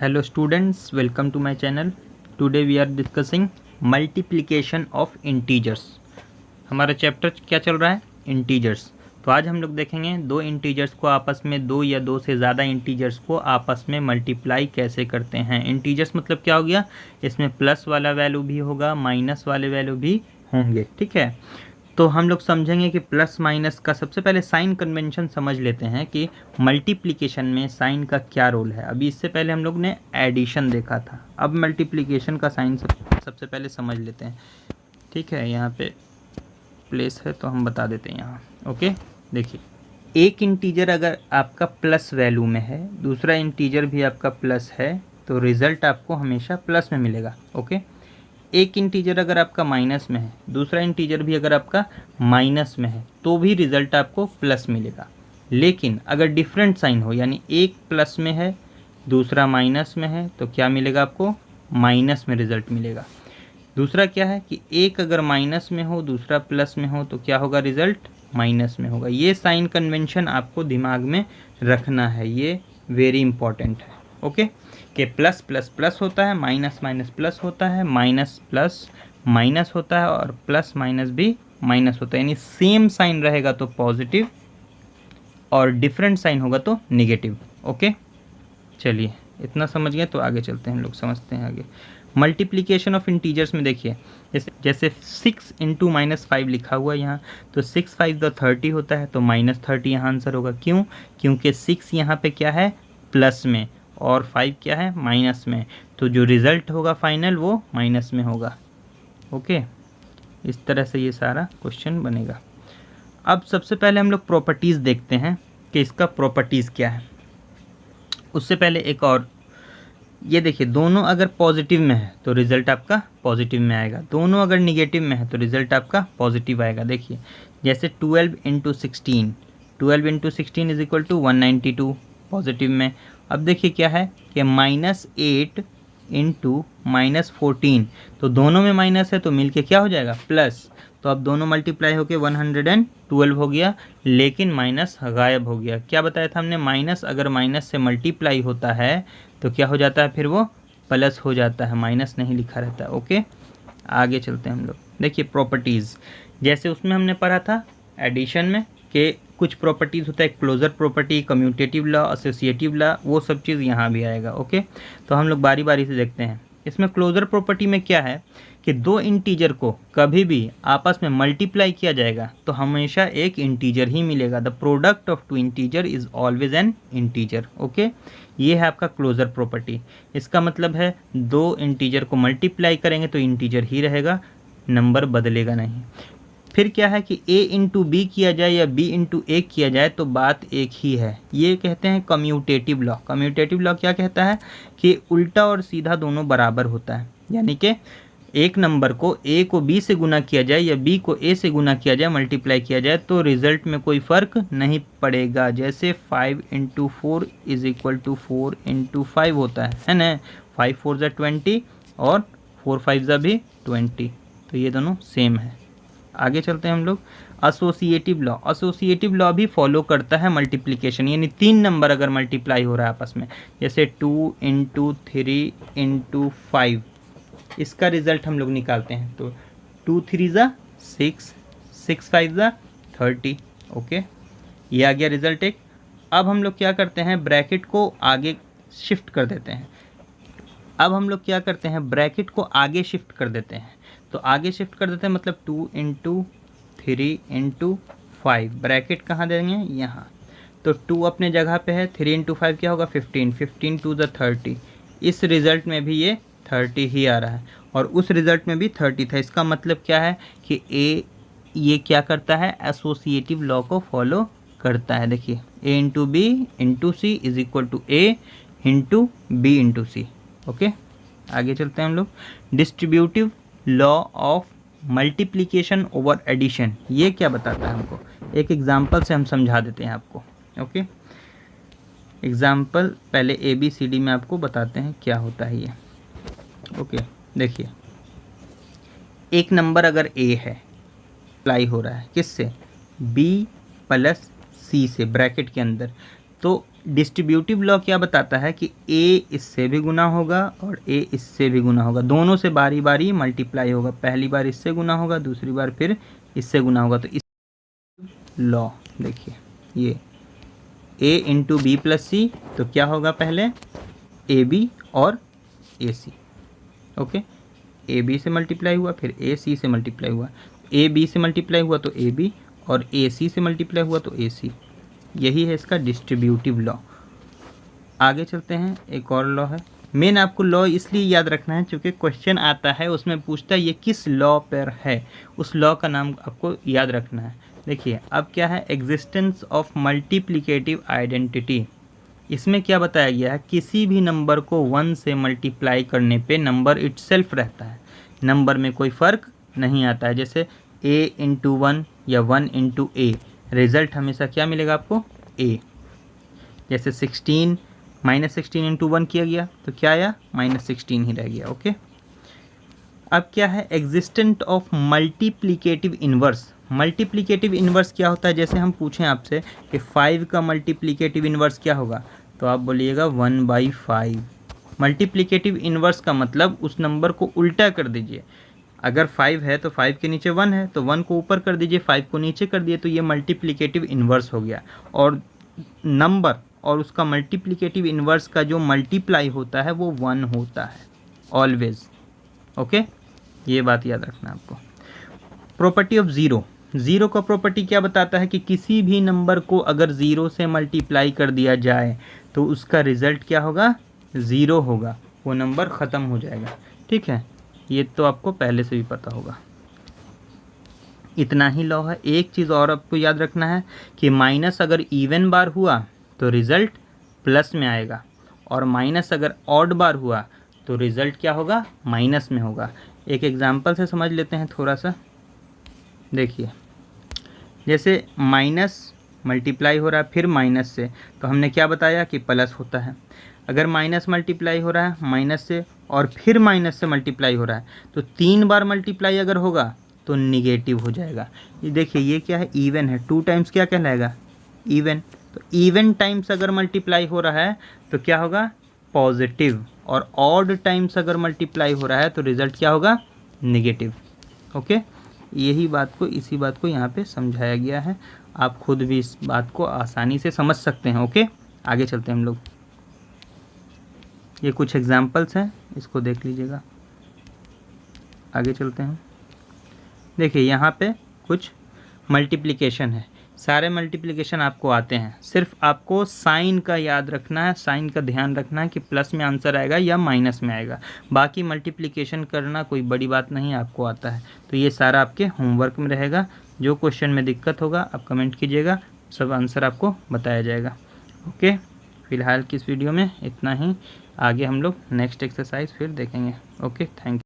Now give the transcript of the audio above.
Hello students, welcome to my channel. Today we are discussing multiplication of integers. हमारा chapter क्या चल रहा है? इंटीजर्स. तो आज हम लोग देखेंगे दो इंटीजर्स को आपस में, दो या दो से ज़्यादा इंटीजर्स को आपस में मल्टीप्लाई कैसे करते हैं. इंटीजर्स मतलब क्या हो गया, इसमें प्लस वाला वैल्यू भी होगा, माइनस वाले वैल्यू भी होंगे. ठीक है, तो हम लोग समझेंगे कि प्लस माइनस का सबसे पहले साइन कन्वेंशन समझ लेते हैं कि मल्टीप्लिकेशन में साइन का क्या रोल है. अभी इससे पहले हम लोग ने एडिशन देखा था, अब मल्टीप्लिकेशन का साइन सबसे पहले समझ लेते हैं. ठीक है, यहाँ पे प्लेस है तो हम बता देते हैं यहाँ. ओके, देखिए, एक इंटीजर अगर आपका प्लस वैल्यू में है, दूसरा इंटीजर भी आपका प्लस है, तो रिज़ल्ट आपको हमेशा प्लस में मिलेगा. ओके, एक इंटीजर अगर आपका माइनस में है, दूसरा इंटीजर भी अगर आपका माइनस में है, तो भी रिज़ल्ट आपको प्लस मिलेगा. लेकिन अगर डिफरेंट साइन हो, यानी एक प्लस में है दूसरा माइनस में है, तो क्या मिलेगा आपको? माइनस में रिज़ल्ट मिलेगा. दूसरा क्या है कि एक अगर माइनस में हो दूसरा प्लस में हो, तो क्या होगा? रिज़ल्ट माइनस में होगा. ये साइन कन्वेंशन आपको दिमाग में रखना है, ये वेरी इंपॉर्टेंट है. ओके, कि प्लस प्लस प्लस होता है, माइनस माइनस प्लस होता है, माइनस प्लस माइनस होता है, और प्लस माइनस भी माइनस होता है. यानी सेम साइन रहेगा तो पॉजिटिव और डिफरेंट साइन होगा तो नेगेटिव. ओके, चलिए इतना समझ गए तो आगे चलते हैं, हम लोग समझते हैं आगे. मल्टीप्लिकेशन ऑफ इंटीजर्स में देखिए, जैसे 6 इंटू माइनस 5 लिखा हुआ है यहाँ, तो 6 5 द 30 होता है, तो माइनस 30 यहाँ आंसर होगा. क्यों? क्योंकि 6 यहाँ पे क्या है? प्लस में, और 5 क्या है? माइनस में. तो जो रिज़ल्ट होगा फाइनल वो माइनस में होगा. ओके, इस तरह से ये सारा क्वेश्चन बनेगा. अब सबसे पहले हम लोग प्रॉपर्टीज़ देखते हैं कि इसका प्रॉपर्टीज़ क्या है. उससे पहले एक और, ये देखिए, दोनों अगर पॉजिटिव में है तो रिज़ल्ट आपका पॉजिटिव में आएगा, दोनों अगर निगेटिव में है तो रिज़ल्ट आपका पॉजिटिव आएगा. देखिए, जैसे 12 into 16, 12 into 16 is equal to 192 positive में. अब देखिए क्या है कि -8 इंटू -14, तो दोनों में माइनस है तो मिलके क्या हो जाएगा? प्लस. तो अब दोनों मल्टीप्लाई होके 112 हो गया, लेकिन माइनस गायब हो गया. क्या बताया था हमने? माइनस अगर माइनस से मल्टीप्लाई होता है तो क्या हो जाता है? फिर वो प्लस हो जाता है, माइनस नहीं लिखा रहता है. ओके, आगे चलते हैं हम लोग. देखिए प्रॉपर्टीज़, जैसे उसमें हमने पढ़ा था एडिशन में कि कुछ प्रॉपर्टीज़ होता है, closure property, commutative law, associative law, वो सब चीज़ यहाँ भी आएगा. ओके, तो हम लोग बारी बारी से देखते हैं. इसमें क्लोजर प्रॉपर्टी में क्या है कि दो इंटीजर को कभी भी आपस में मल्टीप्लाई किया जाएगा तो हमेशा एक इंटीजर ही मिलेगा. The product of two integer is always an integer. Okay, ये है आपका क्लोजर प्रॉपर्टी. इसका मतलब है दो इंटीजर को मल्टीप्लाई करेंगे तो इंटीजर ही रहेगा, नंबर बदलेगा नहीं. फिर क्या है कि a इंटू बी किया जाए या b इंटू ए किया जाए तो बात एक ही है. ये कहते हैं कम्यूटेटिव लॉ. कम्यूटेटिव लॉ क्या कहता है कि उल्टा और सीधा दोनों बराबर होता है. यानी कि एक नंबर को a को b से गुना किया जाए या b को a से गुना किया जाए, मल्टीप्लाई किया जाए, तो रिजल्ट में कोई फ़र्क नहीं पड़ेगा. जैसे 5 into 4 is equal to 4 into 5 होता है ना. 5 4 ज़ा 20 और 4 5 ज़ा भी 20, तो ये दोनों सेम है. आगे चलते हैं हम लोग. एसोसिएटिव लॉ, एसोसिएटिव लॉ भी फॉलो करता है मल्टीप्लिकेशन. यानी तीन नंबर अगर मल्टीप्लाई हो रहा है आपस में, जैसे 2 इंटू 3 इंटू 5, इसका रिजल्ट हम लोग निकालते हैं. तो 2 3 ज़ा 6, 6 5 ज़ा 30. ओके, ये आ गया रिजल्ट एक. अब हम लोग क्या करते हैं, ब्रैकेट को आगे शिफ्ट कर देते हैं. ब्रैकेट को आगे शिफ्ट कर देते हैं. तो आगे शिफ्ट कर देते हैं मतलब 2 इंटू 3 इंटू 5, ब्रैकेट कहाँ देंगे? यहाँ. तो 2 अपने जगह पे है, 3 इंटू 5 क्या होगा? 15, 15 2 ज़ा 30. इस रिज़ल्ट में भी ये 30 ही आ रहा है, और उस रिज़ल्ट में भी 30 था. इसका मतलब क्या है कि ये क्या करता है? एसोसिएटिव लॉ को फॉलो करता है. देखिए, a into B into C is equal to a into B into C. Okay, आगे चलते हैं हम लोग. Distributive law of multiplication over addition, ये क्या बताता है हमको? एक एग्जांपल से हम समझा देते हैं आपको. ओके, एग्जांपल पहले ABCD में आपको बताते हैं क्या होता है ये. ओके, देखिए, एक नंबर अगर A है, अप्लाई हो रहा है किससे? B प्लस C से, ब्रैकेट के अंदर. तो डिस्ट्रीब्यूटिव लॉ क्या बताता है कि ए इससे भी गुना होगा और ए इससे भी गुना होगा, दोनों से बारी बारी मल्टीप्लाई होगा, पहली बार इससे गुना होगा, दूसरी बार फिर इससे गुना होगा। तो इस लॉ देखिए, ये ए इंटू बी प्लस सी, तो क्या होगा पहले ए बी और ए सी। ओके, ए बी से मल्टीप्लाई हुआ, फिर ए सी से मल्टीप्लाई हुआ, ए बी से मल्टीप्लाई हुआ तो ए बी, और ए सी से मल्टीप्लाई हुआ तो ए सी। यही है इसका डिस्ट्रीब्यूटिव लॉ। आगे चलते हैं, एक और लॉ है। मेन आपको लॉ इसलिए याद रखना है क्योंकि क्वेश्चन आता है उसमें पूछता है ये किस लॉ पर है, उस लॉ का नाम आपको याद रखना है। देखिए अब क्या है, एग्जिस्टेंस ऑफ मल्टीप्लिकेटिव आइडेंटिटी। इसमें क्या बताया गया है, किसी भी नंबर को 1 से मल्टीप्लाई करने पे नंबर इटसेल्फ रहता है, नंबर में कोई फ़र्क नहीं आता है। जैसे a इंटू 1 या 1 इंटू ए, रिज़ल्ट हमेशा क्या मिलेगा आपको, a। जैसे 16 -16 इंटू 1 किया गया तो क्या आया, -16 ही रह गया। ओके, अब क्या है, existent of multiplicative inverse. Multiplicative inverse क्या होता है, जैसे हम पूछें आपसे कि 5 का मल्टीप्लिकेटिव इन्वर्स क्या होगा, तो आप बोलिएगा 1/5। मल्टीप्लिकेटिव इन्वर्स का मतलब उस नंबर को उल्टा कर दीजिए। अगर 5 है तो 5 के नीचे 1 है, तो 1 को ऊपर कर दीजिए, 5 को नीचे कर दिए, तो ये मल्टीप्लिकेटिव इन्वर्स हो गया। और नंबर और उसका मल्टीप्लिकेटिव इन्वर्स का जो मल्टीप्लाई होता है वो 1 होता है ऑलवेज। ओके, ये बात याद रखना आपको। Property of zero. ज़ीरो का प्रॉपर्टी क्या बताता है कि किसी भी नंबर को अगर ज़ीरो से मल्टीप्लाई कर दिया जाए तो उसका रिज़ल्ट क्या होगा, ज़ीरो होगा, वो नंबर ख़त्म हो जाएगा। ठीक है, ये तो आपको पहले से भी पता होगा। इतना ही लॉ है। एक चीज़ और आपको याद रखना है कि माइनस अगर इवन बार हुआ तो रिज़ल्ट प्लस में आएगा, और माइनस अगर ऑड बार हुआ तो रिज़ल्ट क्या होगा, माइनस में होगा। एक एग्जांपल से समझ लेते हैं थोड़ा सा। देखिए, जैसे माइनस मल्टीप्लाई हो रहा है फिर माइनस से, तो हमने क्या बताया कि प्लस होता है। अगर माइनस मल्टीप्लाई हो रहा है माइनस से और फिर माइनस से मल्टीप्लाई हो रहा है, तो 3 बार मल्टीप्लाई अगर होगा तो निगेटिव हो जाएगा। ये देखिए, ये क्या है, इवन है, 2 टाइम्स क्या कहलाएगा, इवन। तो इवन टाइम्स अगर मल्टीप्लाई हो रहा है तो क्या होगा, पॉजिटिव, और ऑड टाइम्स अगर मल्टीप्लाई हो रहा है तो रिज़ल्ट क्या होगा, निगेटिव। ओके, यही बात को, इसी बात को यहाँ पे समझाया गया है। आप खुद भी इस बात को आसानी से समझ सकते हैं। ओके, आगे चलते हैं हम लोग। ये कुछ एग्जाम्पल्स हैं, इसको देख लीजिएगा। आगे चलते हैं। देखिए यहाँ पे कुछ मल्टीप्लिकेशन है, सारे मल्टीप्लिकेशन आपको आते हैं, सिर्फ आपको साइन का याद रखना है, साइन का ध्यान रखना है कि प्लस में आंसर आएगा या माइनस में आएगा। बाकी मल्टीप्लिकेशन करना कोई बड़ी बात नहीं, आपको आता है। तो ये सारा आपके होमवर्क में रहेगा। जो क्वेश्चन में दिक्कत होगा आप कमेंट कीजिएगा, सब आंसर आपको बताया जाएगा। ओके, फ़िलहाल की इस वीडियो में इतना ही। आगे हम लोग नेक्स्ट एक्सरसाइज फिर देखेंगे। Okay, thank you.